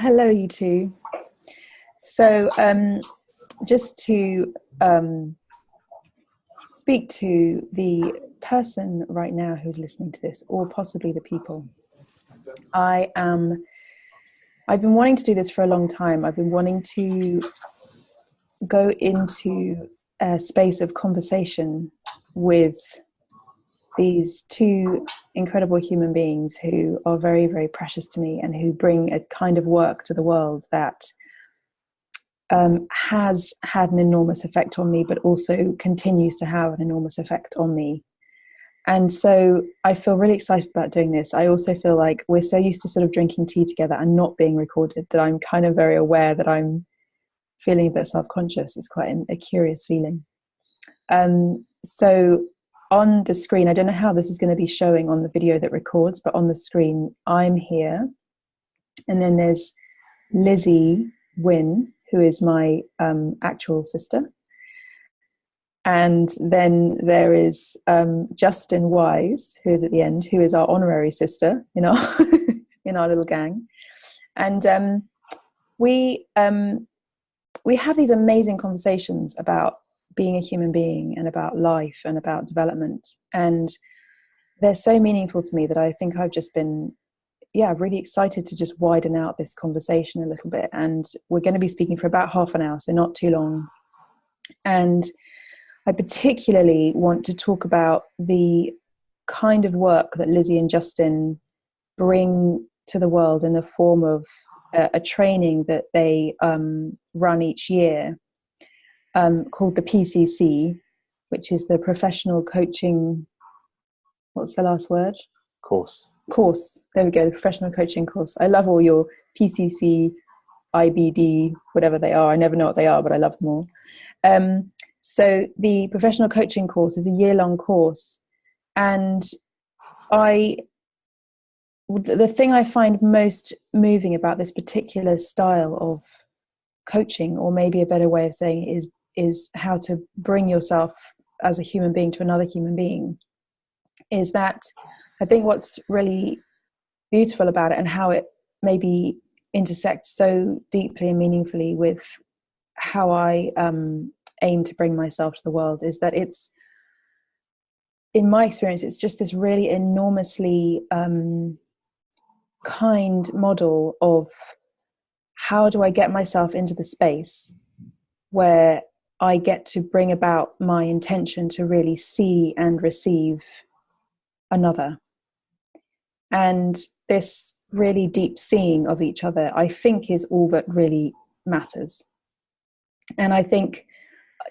hello, you two. So, just to speak to the person right now who's listening to this, or possibly the people, I've been wanting to do this for a long time. I've been wanting to go into a space of conversation with these two incredible human beings who are very, very precious to me and who bring a kind of work to the world that has had an enormous effect on me, but also continues to have an enormous effect on me. And so I feel really excited about doing this. I also feel like we're so used to sort of drinking tea together and not being recorded that I'm kind of very aware that I'm feeling a bit self-conscious. It's quite a curious feeling. So on the screen, I don't know how this is going to be showing on the video that records, but on the screen, I'm here. And then there's Lizzie Wynn, who is my actual sister. And then there is Justin Wise, who is at the end, who is our honorary sister in our in our little gang. And we have these amazing conversations about being a human being and about life and about development. And they're so meaningful to me that I think I've just been, really excited to just widen out this conversation a little bit. And we're going to be speaking for about half an hour, so not too long. And I particularly want to talk about the kind of work that Lizzie and Justin bring to the world in the form of a training that they run each year, called the PCC, which is the Professional Coaching, what's the last word? Course. There we go, the Professional Coaching Course. I love all your PCC, IBD, whatever they are. I never know what they are, but I love them all. So the Professional Coaching Course is a year-long course. And the thing I find most moving about this particular style of coaching, or maybe a better way of saying it, is how to bring yourself as a human being to another human being, is that I think what's really beautiful about it and how it maybe intersects so deeply and meaningfully with how I aim to bring myself to the world is that it's, in my experience, it's just this really enormously kind model of how do I get myself into the space where I get to bring about my intention to really see and receive another. And this really deep seeing of each other, I think, is all that really matters. And I think,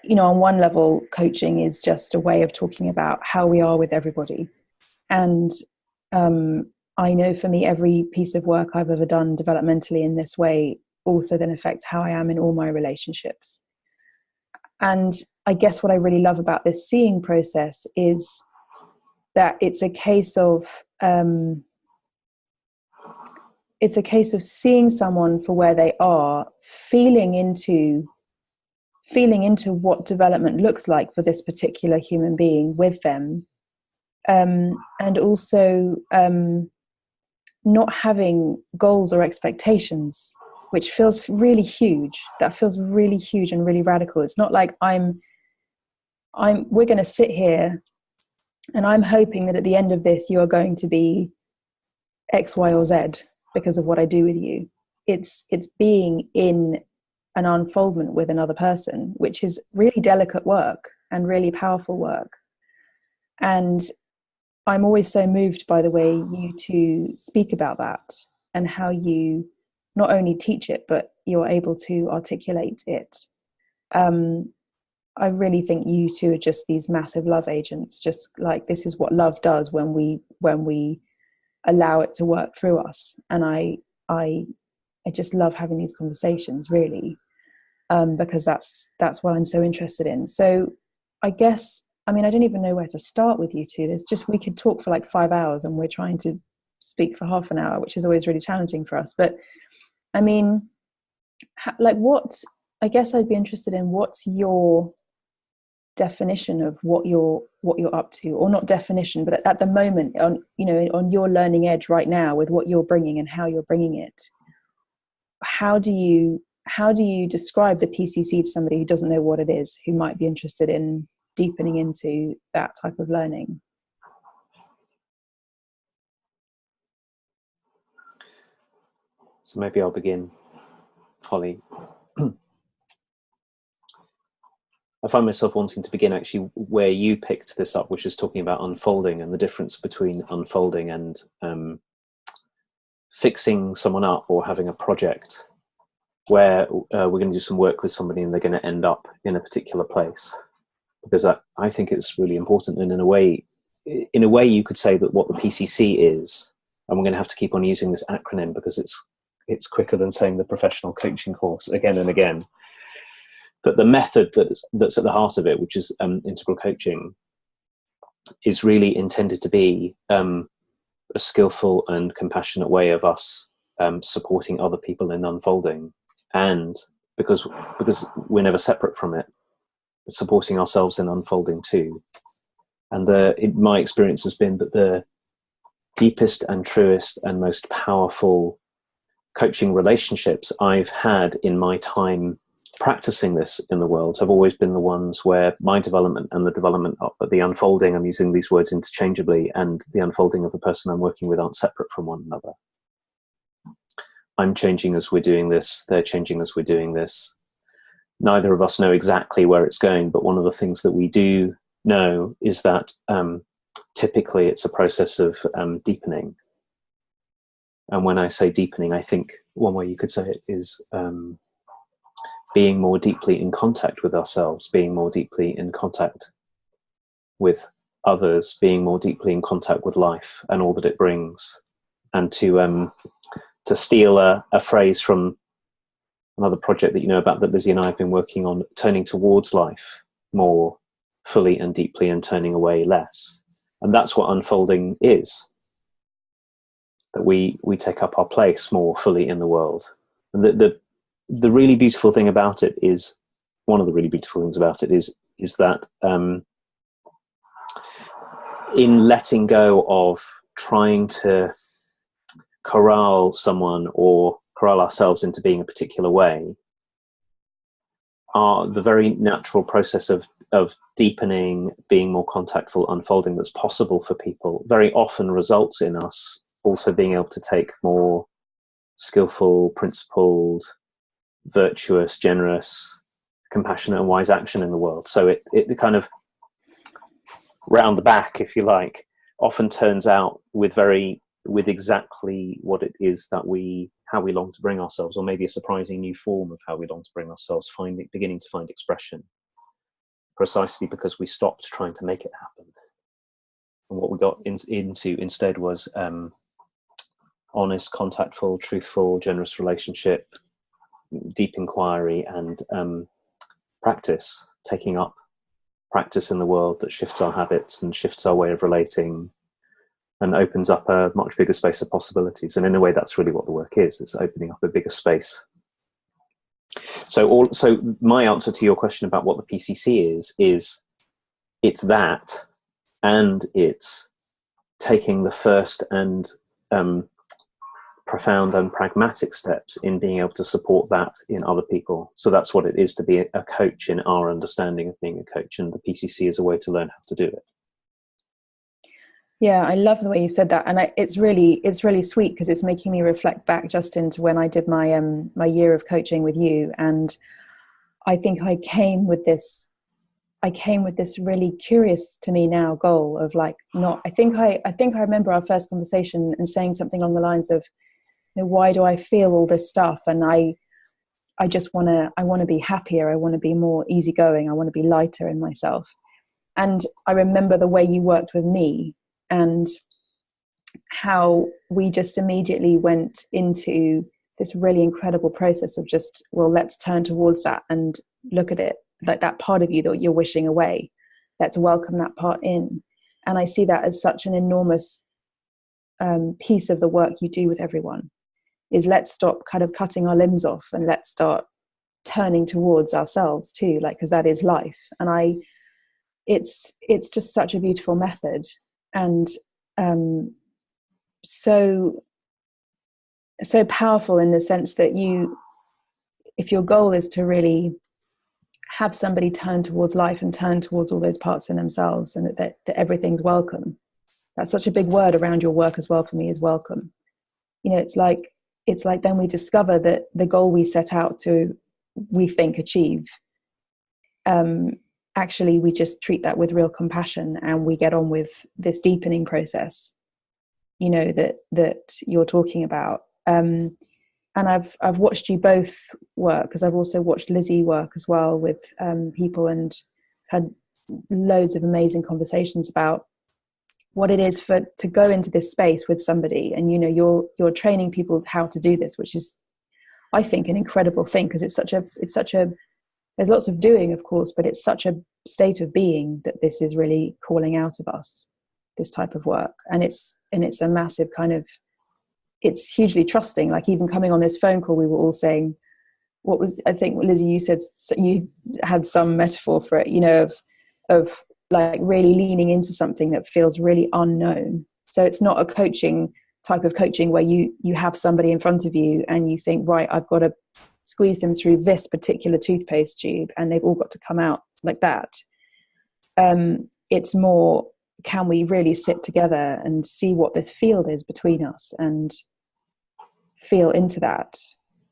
on one level, coaching is just a way of talking about how we are with everybody. And I know for me, every piece of work I've ever done developmentally in this way also then affects how I am in all my relationships. And I guess what I really love about this seeing process is that it's a case of seeing someone for where they are, feeling into what development looks like for this particular human being with them, and also not having goals or expectations, which feels really huge. That feels really huge and really radical. It's not like we're going to sit here and I'm hoping that at the end of this you are going to be X, Y, or Z because of what I do with you. It's being in an unfoldment with another person, which is really delicate work and really powerful work. And I'm always so moved by the way you two speak about that and how you not only teach it, but you're able to articulate it. I really think you two are just these massive love agents, just like this is what love does when we allow it to work through us. And I just love having these conversations, really, because that's what I'm so interested in. So I guess, I don't even know where to start with you two. We could talk for like 5 hours and we're trying to speak for half an hour, which is always really challenging for us. But I guess I'd be interested in what's your definition of what you're up to, or not definition, but at the moment on your learning edge right now with what you're bringing and how you're bringing it. how do you describe the PCC to somebody who doesn't know what it is, who might be interested in deepening into that type of learning? So maybe I'll begin, Holly. I find myself wanting to begin actually where you picked this up, which is talking about unfolding and the difference between unfolding and fixing someone up or having a project where we're going to do some work with somebody and they're going to end up in a particular place. Because I think it's really important, and in a way you could say that what the PCC is, and we're going to have to keep on using this acronym because it's quicker than saying the professional coaching course again and again. But the method that's at the heart of it, which is integral coaching, is really intended to be a skillful and compassionate way of us supporting other people in unfolding, and because we're never separate from it, supporting ourselves in unfolding too. And my experience has been that the deepest and truest and most powerful coaching relationships I've had in my time practicing this in the world have always been the ones where my development and the development of the unfolding, I'm using these words interchangeably, and the unfolding of the person I'm working with aren't separate from one another. I'm changing as we're doing this, they're changing as we're doing this. Neither of us know exactly where it's going, but one of the things that we do know is that typically it's a process of deepening. And when I say deepening, I think one way you could say it is being more deeply in contact with ourselves, being more deeply in contact with others, being more deeply in contact with life and all that it brings. And to steal a phrase from another project that you know about that Lizzie and I have been working on, turning towards life more fully and deeply and turning away less. And that's what unfolding is, that we take up our place more fully in the world. And the really beautiful thing about it is, one of the really beautiful things about it is that in letting go of trying to corral someone or corral ourselves into being a particular way, the very natural process of deepening, being more contactful, unfolding that's possible for people very often results in us also being able to take more skillful, principled, virtuous, generous, compassionate and wise action in the world. So it kind of round the back, if you like, often turns out with exactly what it is that how we long to bring ourselves, or maybe a surprising new form of how we long to bring ourselves, beginning to find expression, precisely because we stopped trying to make it happen. And what we got into instead was honest, contactful, truthful, generous relationship, deep inquiry, and practice, taking up practice in the world that shifts our habits and shifts our way of relating and opens up a much bigger space of possibilities. And in a way, that's really what the work is. It's opening up a bigger space. So my answer to your question about what the PCC is it's that, and it's taking the first and profound and pragmatic steps in being able to support that in other people. So that's what it is to be a coach in our understanding of being a coach, and the PCC is a way to learn how to do it. Yeah, I love the way you said that, and it's really sweet because it's making me reflect back just into when I did my my year of coaching with you, and I think I came with this really curious to me now goal of like not. I think I remember our first conversation and saying something along the lines of, you know, why do I feel all this stuff, and I just want to be happier. I want to be more easygoing. I want to be lighter in myself. And I remember the way you worked with me, and how we just immediately went into this really incredible process of just, well, let's turn towards that and look at it like that part of you that you're wishing away. Let's welcome that part in. And I see that as such an enormous piece of the work you do with everyone, is let's stop kind of cutting our limbs off and let's start turning towards ourselves too, like, because that is life. And it's just such a beautiful method, and so powerful in the sense that you if your goal is to really have somebody turn towards life and turn towards all those parts in themselves, and that everything's welcome. That's such a big word around your work as well for me, is welcome. You know, it's like then we discover that the goal we set out to, we think, achieve, actually we just treat that with real compassion, and we get on with this deepening process, you know, that you're talking about. And I've watched you both work, because I've also watched Lizzie work as well with people, and had loads of amazing conversations about what it is to go into this space with somebody. And, you know, you're training people how to do this, which is, I think, an incredible thing, because it's such a there's lots of doing, of course, but it's such a state of being that this is really calling out of us, this type of work. And it's a massive kind of, it's hugely trusting. Like, even coming on this phone call, we were all saying, what was, I think, Lizzie, you said you had some metaphor for it, you know, of like really leaning into something that feels really unknown. So it's not a type of coaching where you have somebody in front of you and you think, right, I've got to squeeze them through this particular toothpaste tube and they've all got to come out like that. It's more, can we really sit together and see what this field is between us and feel into that?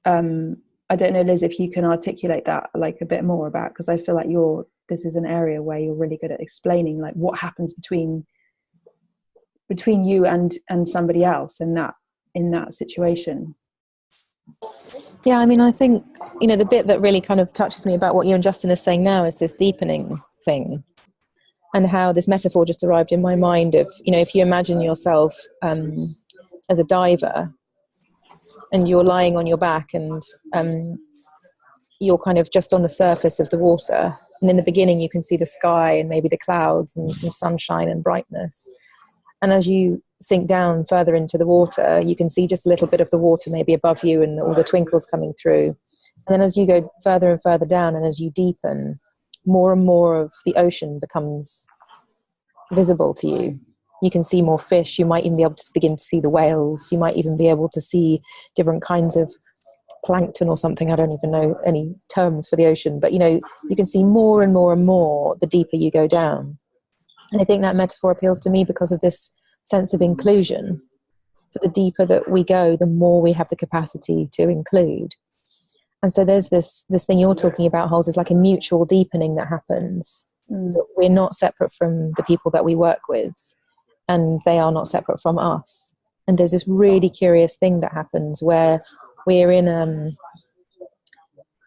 I don't know, Liz, if you can articulate that like a bit more about, because I feel like this is an area where you're really good at explaining like what happens between you and somebody else in that situation. Yeah, I mean, I think, you know, the bit that really kind of touches me about what you and Justin are saying now is this deepening thing, and how this metaphor just arrived in my mind of, you know, if you imagine yourself as a diver and you're lying on your back and you're kind of just on the surface of the water, and in the beginning you can see the sky and maybe the clouds and some sunshine and brightness, and as you sink down further into the water you can see just a little bit of the water maybe above you and all the twinkles coming through, and then as you go further and further down and as you deepen, more and more of the ocean becomes visible to you. You can see more fish, you might even be able to begin to see the whales, you might even be able to see different kinds of plankton or something. I don't even know any terms for the ocean, but you know, you can see more and more and more the deeper you go down. And I think that metaphor appeals to me because of this sense of inclusion. So the deeper that we go, the more we have the capacity to include. And so there's this thing you're talking about, Holden, is like a mutual deepening that happens. We're not separate from the people that we work with, and they are not separate from us. And there's this really curious thing that happens where we're in,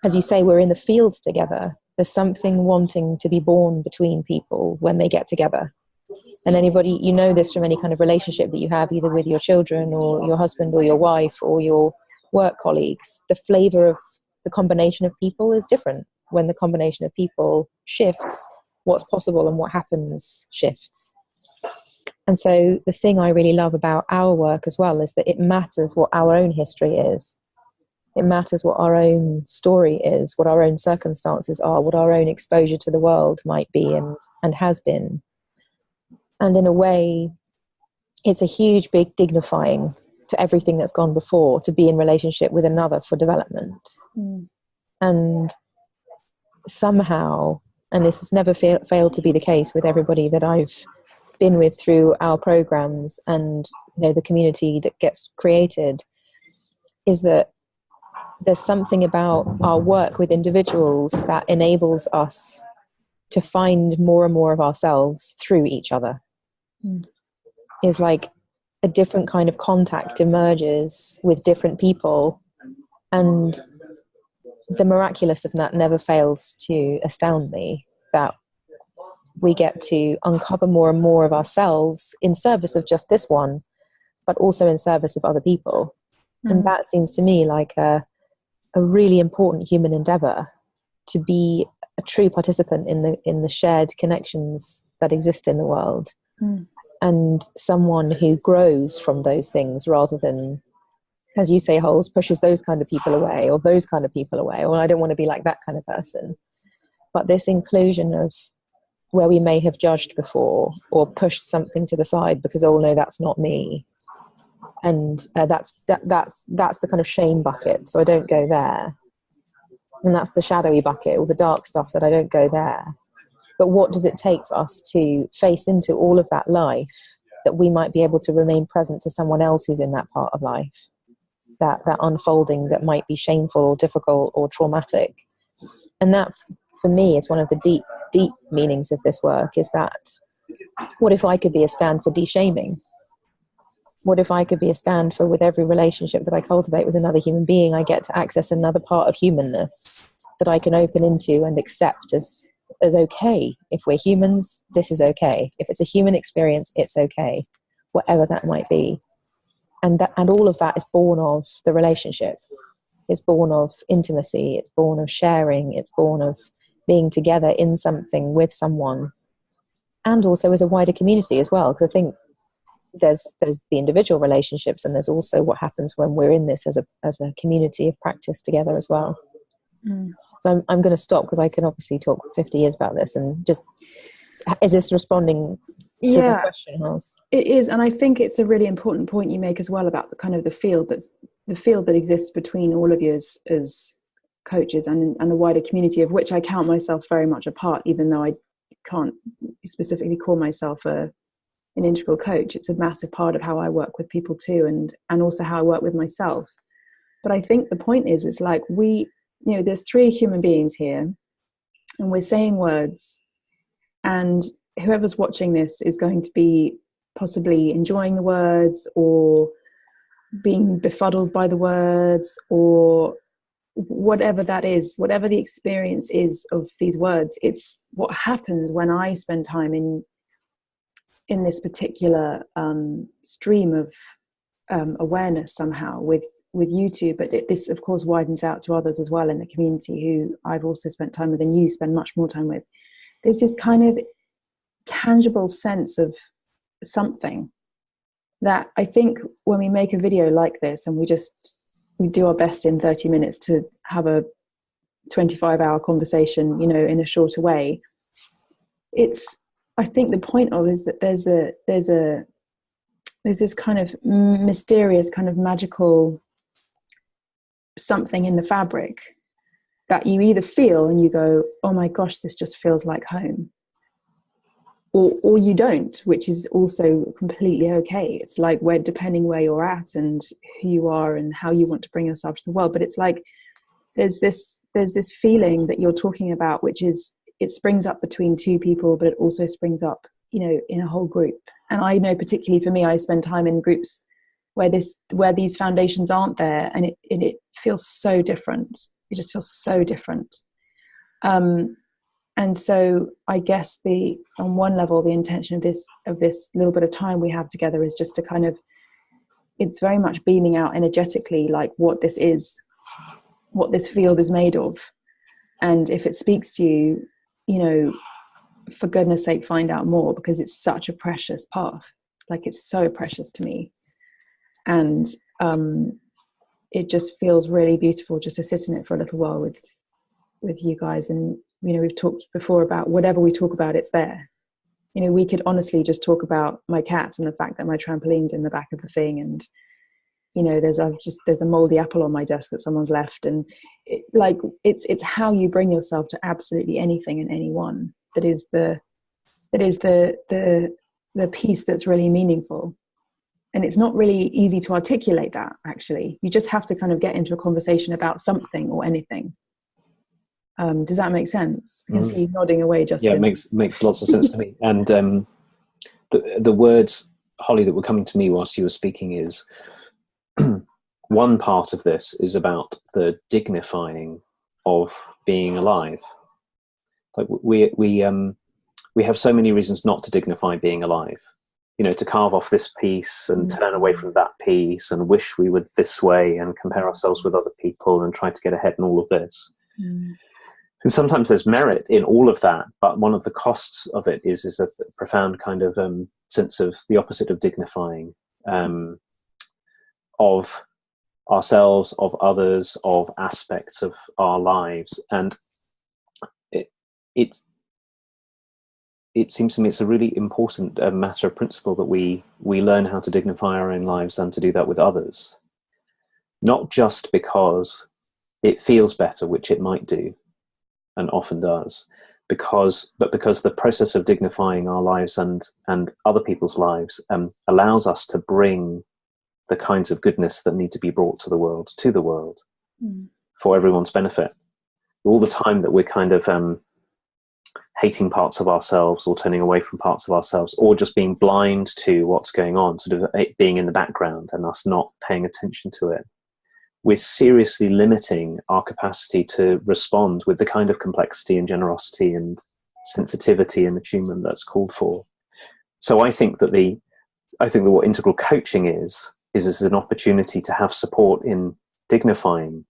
as you say, we're in the field together. There's something wanting to be born between people when they get together. And anybody, you know this from any kind of relationship that you have, either with your children or your husband or your wife or your work colleagues, the flavor of the combination of people is different. When the combination of people shifts, what's possible and what happens shifts. And so the thing I really love about our work as well is that it matters what our own history is. It matters what our own story is, what our own circumstances are, what our own exposure to the world might be and has been. And in a way, it's a huge, big dignifying to everything that's gone before to be in relationship with another for development. And somehow, and this has never failed to be the case with everybody that I've been with through our programs and, you know, the community that gets created, is that there's something about our work with individuals that enables us to find more and more of ourselves through each other. Is like a different kind of contact emerges with different people, and the miraculous of that never fails to astound me, that we get to uncover more and more of ourselves in service of just this one, but also in service of other people. And that seems to me like a really important human endeavor, to be a true participant in the shared connections that exist in the world, and someone who grows from those things rather than, as you say, Holes, pushes those kind of people away or those kind of people away, or I don't want to be like that kind of person. But this inclusion of where we may have judged before or pushed something to the side because, oh no, that's not me, and that's the kind of shame bucket, so I don't go there. And that's the shadowy bucket, all the dark stuff that I don't go there. But what does it take for us to face into all of that life, that we might be able to remain present to someone else who's in that part of life, that unfolding that might be shameful or difficult or traumatic. And that, for me, is one of the deep, deep meanings of this work, is that what if I could be a stand for de-shaming? What if I could be a stand for, with every relationship that I cultivate with another human being, I get to access another part of humanness that I can open into and accept as okay. If we're humans, this is okay. If it's a human experience, it's okay, whatever that might be. And all of that is born of the relationship. It's born of intimacy. It's born of sharing. It's born of being together in something with someone, and also as a wider community as well. Because I think there's the individual relationships, and there's also what happens when we're in this as a community of practice together as well. So I'm going to stop, because I can obviously talk 50 years about this. And just, is this responding to the question, Hals? It is, and I think it's a really important point you make as well about the kind of the field that exists between all of you as coaches and the wider community, of which I count myself very much a part, even though I can't specifically call myself an integral coach. It's a massive part of how I work with people too, and also how I work with myself. But I think the point is, it's like there's 3 human beings here, and we're saying words, and whoever's watching this is going to be possibly enjoying the words, or being befuddled by the words, or whatever that is, whatever the experience is of these words. It's what happens when I spend time in this particular stream of awareness somehow with you two, but this of course widens out to others as well in the community who I've also spent time with, and you spend much more time with. There's this kind of tangible sense of something that I think when we make a video like this, and we do our best in 30 minutes to have a 25-hour conversation, in a shorter way, I think the point of is that there's this kind of mysterious, kind of magical something in the fabric that you either feel and you go, oh my gosh, this just feels like home, or you don't, which is also completely okay. It's like, depending where you're at and who you are and how you want to bring yourself to the world. But it's like there's this feeling that you're talking about, which is, it springs up between 2 people, but it also springs up, in a whole group. And I know, particularly for me, I spend time in groups where these foundations aren't there, and it feels so different. It just feels so different. And so I guess on one level, the intention of this little bit of time we have together is just to kind of, it's very much beaming out energetically, like what this is, what this field is made of. And if it speaks to you, for goodness sake, find out more, because it's such a precious path. Like, it's so precious to me. And it just feels really beautiful just to sit in it for a little while with you guys. And, we've talked before about whatever we talk about, it's there. We could honestly just talk about my cats and the fact that my trampoline's in the back of the thing, and there's a moldy apple on my desk that someone's left, and it's how you bring yourself to absolutely anything and anyone that is the piece that's really meaningful. And it's not really easy to articulate that, actually. You just have to kind of get into a conversation about something or anything. Does that make sense? I see you nodding away, Justin. Yeah, it makes lots of sense to me. And the words, Hollie, that were coming to me whilst you were speaking is, one part of this is about the dignifying of being alive. Like, we have so many reasons not to dignify being alive. To carve off this piece and turn away from that piece and wish we were this way and compare ourselves with other people and try to get ahead in all of this. And sometimes there's merit in all of that, but one of the costs of it is a profound kind of sense of the opposite of dignifying, of ourselves, of others, of aspects of our lives. And it seems to me it's a really important matter of principle that we learn how to dignify our own lives and to do that with others. Not just because it feels better, which it might do, and often does, because the process of dignifying our lives and other people's lives allows us to bring the kinds of goodness that need to be brought to the world for everyone's benefit. All the time that we're kind of hating parts of ourselves, or turning away from parts of ourselves, or just being blind to what's going on, sort of it being in the background and us not paying attention to it, we're seriously limiting our capacity to respond with the kind of complexity and generosity and sensitivity and attunement that's called for. So I think that what integral coaching is an opportunity to have support in dignifying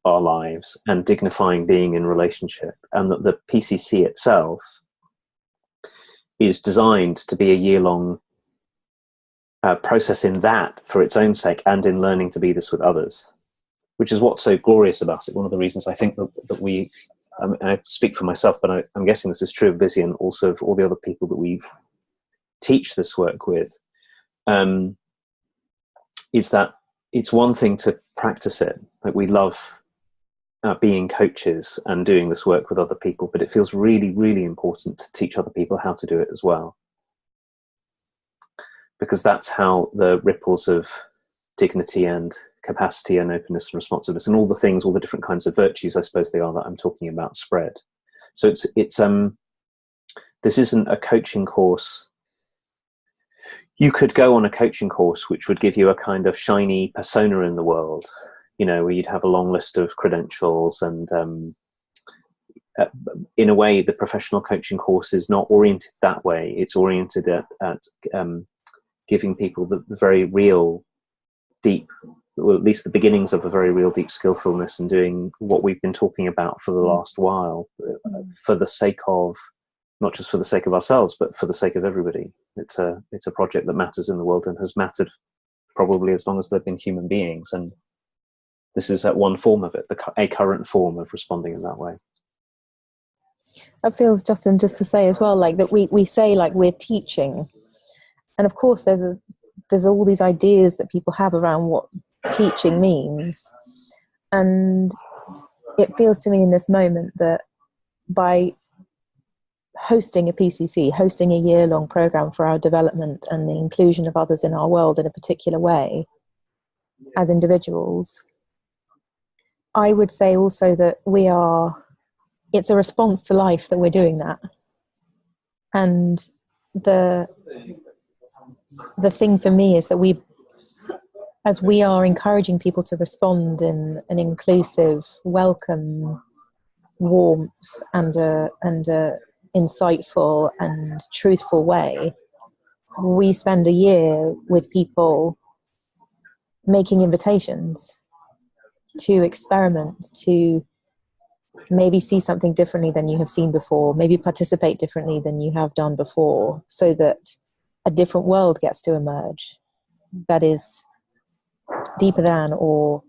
our lives and dignifying being in relationship, and that the PCC itself is designed to be a year-long process in that, for its own sake, and in learning to be this with others, which is what's so glorious about it. One of the reasons I think that we, I speak for myself, but I'm guessing this is true of Lizzie and also of all the other people that we teach this work with, is that it's one thing to practice it. Like, we love being coaches and doing this work with other people, but it feels really, really important to teach other people how to do it as well. Because that's how the ripples of dignity and capacity and openness and responsiveness and all the different kinds of virtues, I suppose they are, that I'm talking about, spread. So it's this isn't a coaching course. You could go on a coaching course which would give you a kind of shiny persona in the world, where you'd have a long list of credentials, and in a way the professional coaching course is not oriented that way. It's oriented at giving people the very real deep, or at least the beginnings of a very real deep skillfulness, and doing what we've been talking about for the last while, for the sake of, not just for the sake of ourselves, but for the sake of everybody. It's a project that matters in the world and has mattered probably as long as there have been human beings, and this is one form of it, a current form of responding in that way. That feels, Justin, just to say as well, like that we say like we're teaching, and of course there's all these ideas that people have around what teaching means, and it feels to me in this moment that by hosting a PCC, hosting a year-long program for our development and the inclusion of others in our world in a particular way as individuals, I would say also that it's a response to life that we're doing that. And the thing for me is that as we are encouraging people to respond in an inclusive, welcome, warmth, and a insightful and truthful way, we spend a year with people making invitations to experiment, to maybe see something differently than you have seen before, maybe participate differently than you have done before, so that a different world gets to emerge that is deeper than, or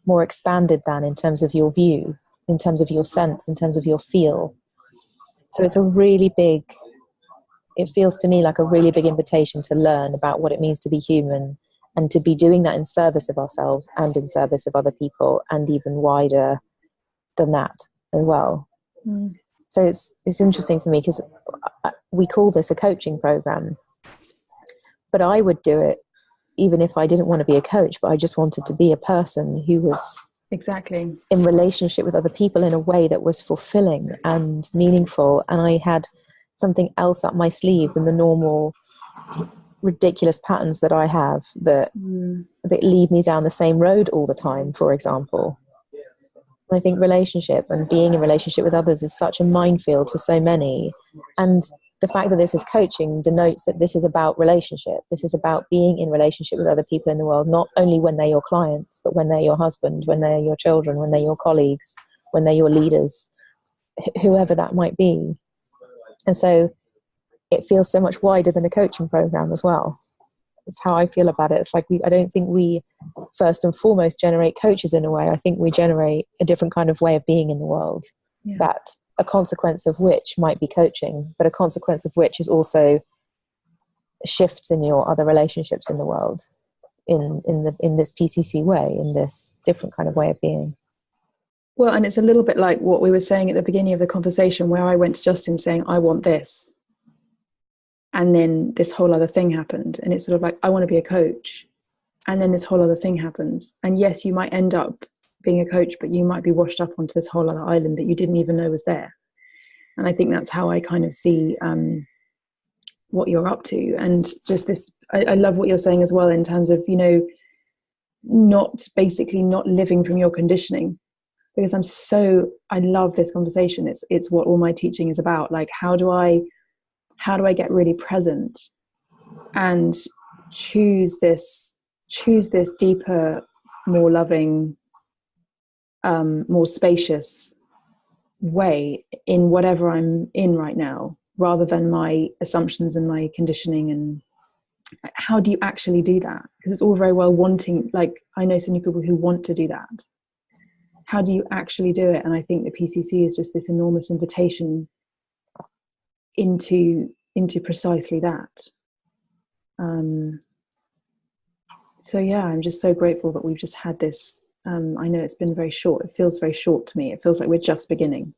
more expanded than, in terms of your view, in terms of your sense, in terms of your feel. So it's it feels to me like a really big invitation to learn about what it means to be human, and to be doing that in service of ourselves and in service of other people, and even wider than that as well. So it's interesting for me, because we call this a coaching program, but I would do it even if I didn't want to be a coach, but I just wanted to be a person who was exactly in relationship with other people in a way that was fulfilling and meaningful, and I had something else up my sleeve than the normal ridiculous patterns that I have that lead me down the same road all the time, for example. I think relationship and being in relationship with others is such a minefield for so many, and the fact that this is coaching denotes that this is about relationship. This is about being in relationship with other people in the world, not only when they're your clients, but when they're your husband, when they're your children, when they're your colleagues, when they're your leaders, whoever that might be. And so it feels so much wider than a coaching program as well. That's how I feel about it. It's like I don't think we first and foremost generate coaches in a way. I think we generate a different kind of way of being in the world, that a consequence of which might be coaching, but a consequence of which is also shifts in your other relationships in the world. in this PCC way, in this different kind of way of being. Well, and it's a little bit like what we were saying at the beginning of the conversation, where I went to Justin saying, I want this. And then this whole other thing happened. And it's sort of like, I want to be a coach. And then this whole other thing happens. And yes, you might end up being a coach, but you might be washed up onto this whole other island that you didn't even know was there. And I think that's how I kind of see what you're up to. And just this, I love what you're saying as well, in terms of, you know, not living from your conditioning. Because I love this conversation. It's what all my teaching is about. Like, how do I get really present and choose this deeper, more loving, more spacious way in whatever I'm in right now, rather than my assumptions and my conditioning. And how do you actually do that? Because it's all very well wanting, like, I know so many people who want to do that. How do you actually do it? And I think the PCC is just this enormous invitation into precisely that. So yeah, I'm just so grateful that we've just had this. I know it's been very short. It feels very short to me. It feels like we're just beginning.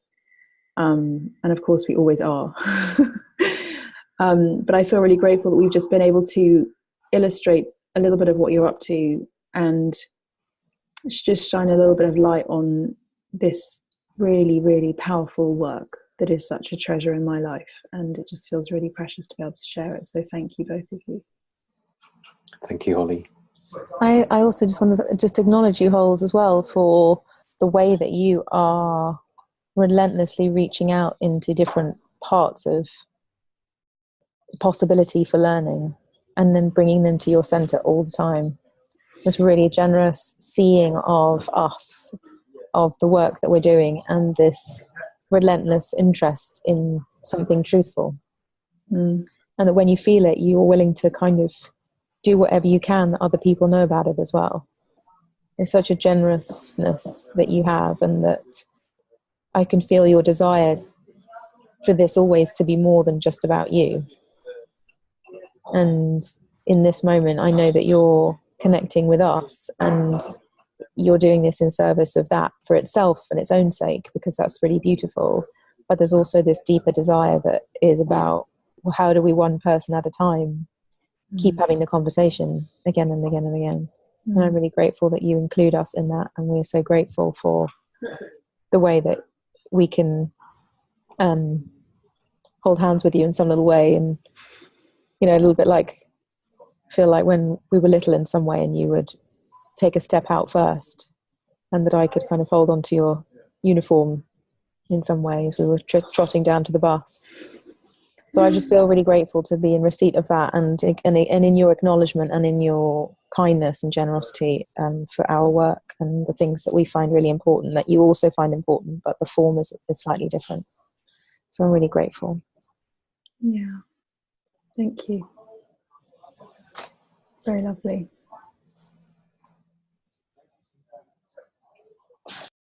And of course we always are. But I feel really grateful that we've just been able to illustrate a little bit of what you're up to, and just shine a little bit of light on this really, really powerful work that is such a treasure in my life. And it just feels really precious to be able to share it. So thank you, both of you. Thank you, Hollie. I also just want to just acknowledge you, Holes, as well, for the way that you are relentlessly reaching out into different parts of possibility for learning, and then bringing them to your center all the time. This really generous seeing of us, of the work that we're doing, and this relentless interest in something truthful. And that when you feel it, you're willing to kind of do whatever you can that other people know about it as well. It's such a generousness that you have, and that I can feel your desire for this always to be more than just about you. And in this moment, I know that you're connecting with us, and you're doing this in service of that for itself and its own sake, because that's really beautiful. But there's also this deeper desire that is about, well, how do we, one person at a time, keep having the conversation again and again and again. And I'm really grateful that you include us in that, and we're so grateful for the way that we can hold hands with you in some little way. And, you know, a little bit like, feel like when we were little in some way, and you would take a step out first, and that I could kind of hold on to your uniform in some way as we were trotting down to the bus. So I just feel really grateful to be in receipt of that, and in your acknowledgement and in your kindness and generosity for our work and the things that we find really important, that you also find important, but the form is slightly different. So I'm really grateful. Yeah, thank you. Very lovely.